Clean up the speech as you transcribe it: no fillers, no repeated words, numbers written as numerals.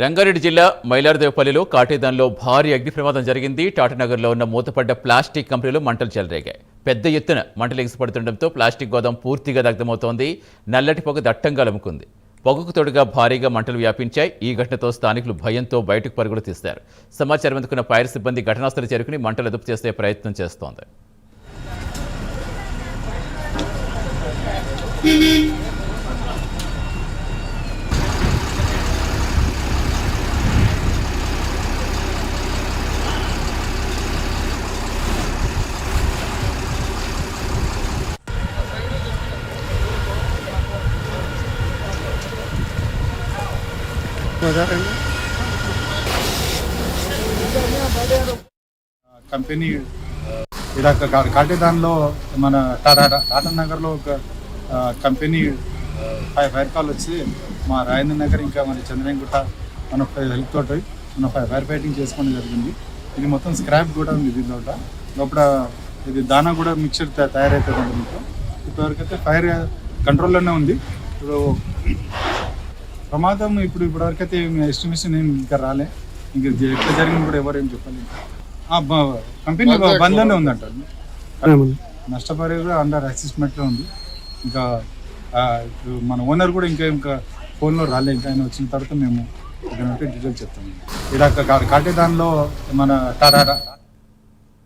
రంగారెడ్డి జిల్లా మైలార్దేవపల్లిలో కాటేదాన్లో భారీ అగ్ని ప్రమాదం జరిగింది. టాటానగర్లో ఉన్న మూతపడ్డ ప్లాస్టిక్ కంపెనీలో మంటలు చెలరేగాయి. పెద్ద ఎత్తున మంటలు ఎగిసిపడుతుండటంతో ప్లాస్టిక్ గోదాం పూర్తిగా దగ్ధమవుతోంది. నల్లటి పొగ దట్టంగా అలుముకుంది. పొగకు తోడుగా భారీగా మంటలు వ్యాపించాయి. ఈ ఘటనతో స్థానికులు భయంతో బయటకు పరుగులు తీశారు. సమాచారం అందుకున్న ఫైర్ సిబ్బంది ఘటనాస్థలి చేరుకుని మంటలు అదుపు చేసే ప్రయత్నం చేస్తోంది. కంపెనీ ఇలా కాటేదాన్లో మన టాటానగర్లో ఒక కంపెనీ ఫైర్ కాల్ వచ్చి మా రాజేంద్ర నగర్ ఇంకా మన చంద్రయ్యగుట్ట మన హెల్ప్ తోటి మన ఫైర్ ఫైటింగ్ చేసుకోవడం జరిగింది. ఇది మొత్తం స్క్రాప్ కూడా ఉంది. దీంట్లో లోపల ఇది దానా కూడా మిక్చర్ తయారవుతుంది. మీకు ఇప్పటివరకైతే ఫైర్ కంట్రోల్లోనే ఉంది. ఇప్పుడు ప్రమాదం ఇప్పటివరకైతే ఎస్టిమేషన్ ఏం ఇంకా రాలే. ఇంకా ఎట్లా జరిగింది కూడా ఎవరు ఏం చెప్పాలి. కంపెనీ బంద్లోనే ఉందంట. నష్టపరిహారం అండర్ అసెస్మెంట్లో ఉంది. ఇంకా మన ఓనర్ కూడా ఇంకా ఫోన్లో రాలే. ఇంకా ఆయన వచ్చిన తర్వాత మేము ఇక్కడ డీటెయిల్స్ చెప్తాము. ఇలా కాటేదాన్లో మన